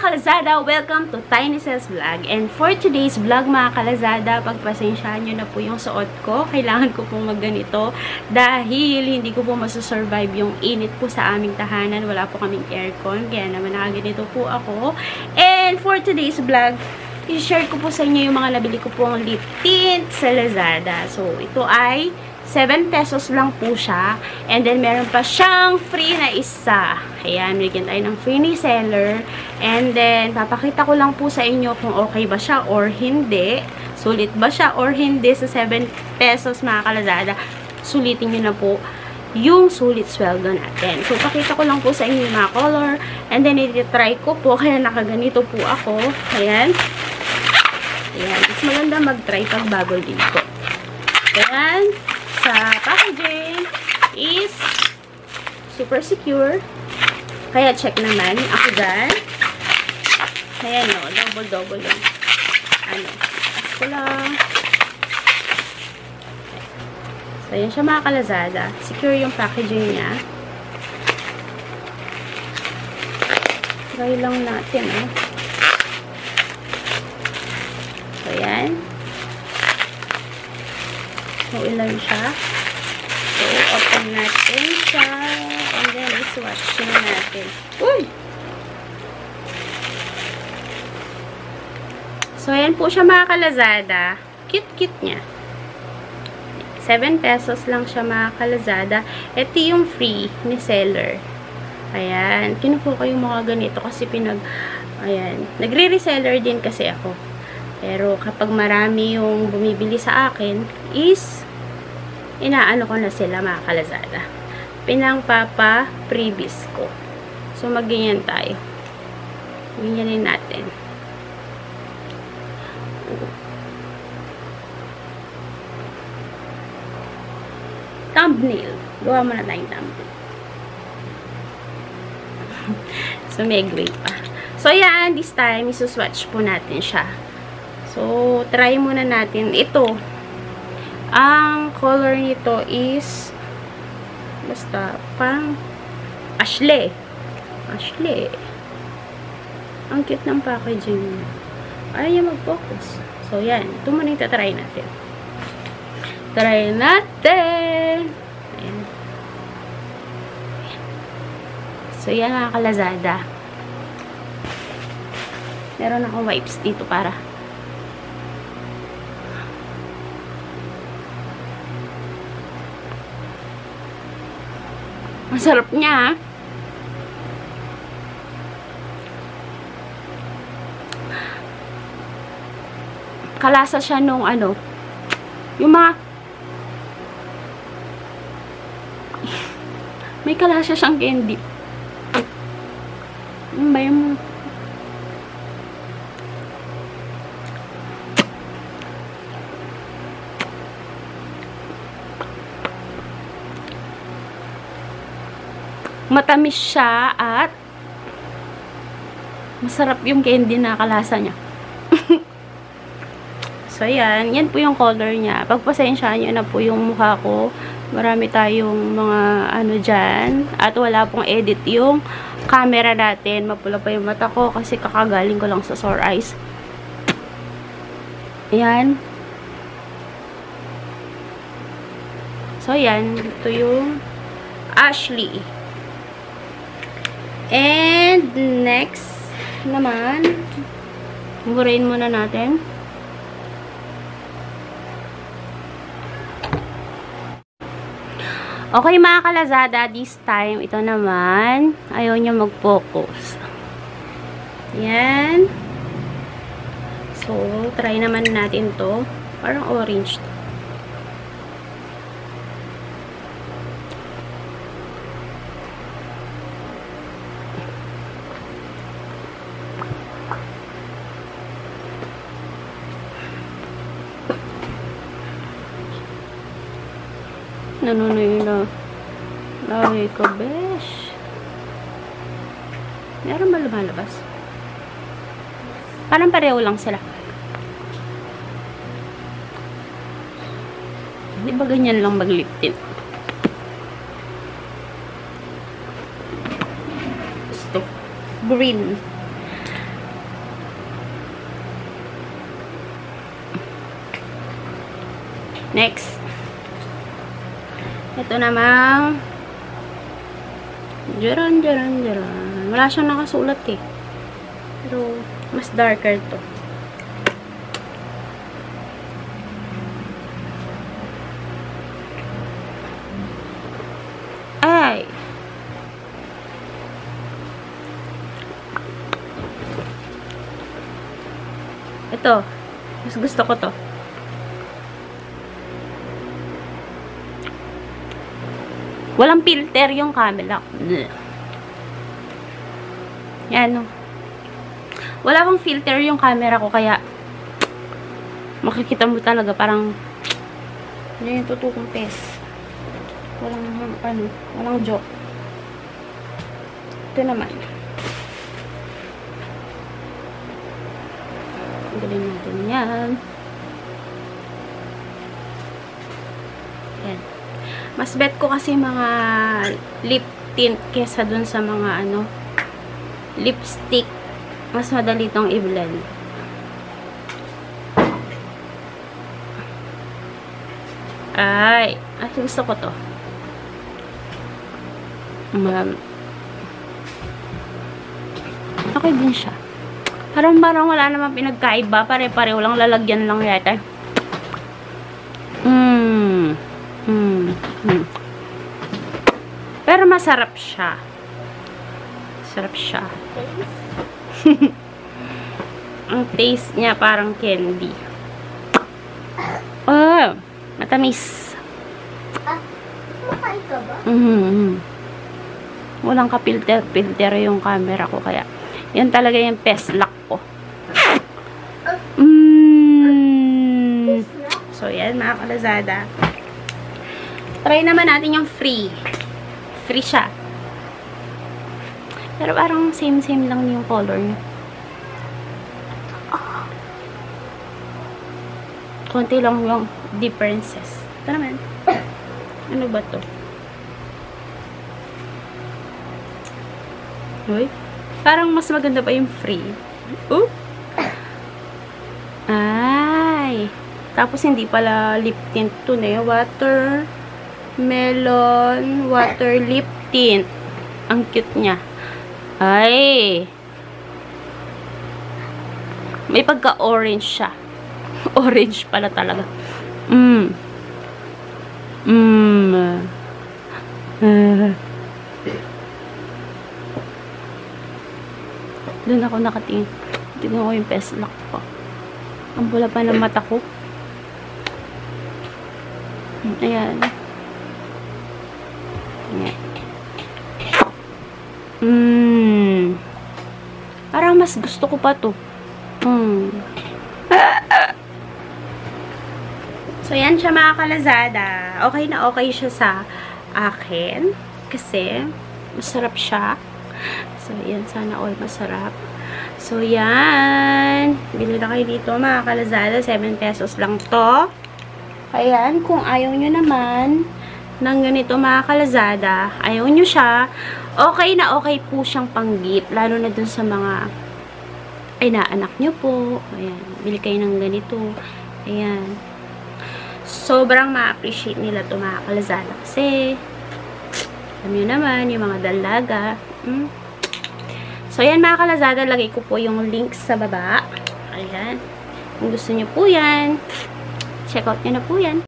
Kalazada! Welcome to Tiny Cells Vlog. And for today's vlog mga Kalazada, pagpasensyahan nyo na po yung suot ko. Kailangan ko pong magganito dahil hindi ko po masusurvive yung init po sa aming tahanan. Wala po kaming aircon, kaya naman nakaganito po ako. And for today's vlog, i-share ko po sa inyo yung mga nabili ko pong lip tint sa Lazada. So, ito ay 7 pesos lang po siya. And then, meron pa siyang free na isa. Ayan, bigyan tayo ng free ni seller. And then, papakita ko lang po sa inyo kung okay ba siya or hindi. Sulit ba siya or hindi sa 7 pesos mga Kalazada. Sulitin nyo na po yung sulit sweldo natin. So, pakita ko lang po sa inyo yung mga color. And then, iti-try ko po. Kaya nakaganito po ako. Ayan. Ayan. Mas maganda mag-try pag bago dito. Ayan. Sa packaging is super secure. Kaya check naman ako dyan. Ayan o, double-double yung ano, as ko lang. So, ayan siya mga Kalazada. Secure yung packaging niya. Try lang natin So, ayan. So, ilan siya. So, open natin siya. And then, swatch na natin. Uy! So, ayan po siya mga Kalazada. Cute-cute niya. 7 pesos lang siya mga Kalazada. Ito yung free ni seller. Ayan. Kinukuha ko yung mga ganito kasi ayan. Nagre-reseller din kasi ako. Pero kapag marami yung bumibili sa akin is inaano ko na sila mga Kalazada. Pinang papa previous ko. So magganyan tayo. Ganyanin natin. Thumbnail. Gawa mo na tayong thumbnail. So may gray pa. So yan, this time isuswatch po natin siya. So, try muna natin. Ito, ang color nito is basta, pang Ashley. Ashley. Ang cute ng packaging. Ayaw niya mag-focus. So, yan. Ito muna yung tatry natin. Try natin! Ayan. So, yan mga Kalazada. Meron akong wipes dito para masarap niya. Kalasa siya nung ano. Yung mga may kalasa siyang candy. Ano ba yung matamis siya at masarap yung candy na kalasa niya. So, yan. Yan po yung color niya. Pagpasensyahan nyo na po yung mukha ko. Marami tayong mga ano dyan. At wala pong edit yung camera natin. Mapula pa yung mata ko kasi kakagaling ko lang sa sore eyes. Yan. So, yan. Ito yung Ashley. And next naman, murahin muna natin. Okay mga Kalazada, this time, ito naman, ayaw niya mag-focus. Yan. So, try naman natin to. Parang orange to. Nanunoy na. Lawi ko, besh. Meron ba lumalabas? Parang pareho lang sila. Di ba ganyan lang mag-lip tint? green. Next. Ito namang Jaran. Wala siyang nakasulat eh. Pero, mas darker to. Ay! Ito. Mas gusto ko to. Walang filter yung camera. Yan, no. Wala bang filter yung camera ko, kaya makikita mo talaga parang yan yung tutukong pes. Walang joke. Ito naman. Galing natin yan. Yan. Mas bet ko kasi mga lip tint kesa dun sa mga lipstick. Mas madali itong i-blend. Ay, gusto ko to. Okay din siya. Parang wala namang pinagkaiba. Pare-pareho lang, lalagyan lang yata. Pero masarap siya. Ang taste niya parang candy. Oh, matamis. Makain ka ba? Walang ka-filter yung camera ko, kaya yan talaga yung best luck ko. So, yan mga kalazada. Try naman natin yung free. Free siya. Pero parang same lang yung color niya. Konti lang yung differences. Ito naman. Ano ba to? Uy. Parang mas maganda pa yung free. Ay. Tapos hindi pala lip tint to na yung watermelon water lip tint. Ang cute niya. Ay. May pagka-orange siya. Orange pala talaga. Doon ako nakatingin. Tignan ko yung best luck ko. Ang bula pa ng mata ko. Ayan. Parang mas gusto ko pa to. So, yan siya mga kalazada. Okay na okay siya sa akin. Kasi, masarap siya. So, yan. Sana all masarap. So, yan. Bili na kayo dito mga kalazada. 7 pesos lang to. Ayan. Kung ayaw nyo naman ng ganito mga kalazada, ayaw nyo siya, okay na okay po siyang pang-gift. Lalo na dun sa mga inaanak nyo po. Ayan. Bili kayo ng ganito. Ayan. Sobrang ma-appreciate nila ito mga kalazada. Kasi, alam nyo naman, yung mga dalaga. So, ayan mga kalazada, lagay ko po yung link sa baba. Ayan. Kung gusto nyo po yan, check out nyo na po yan.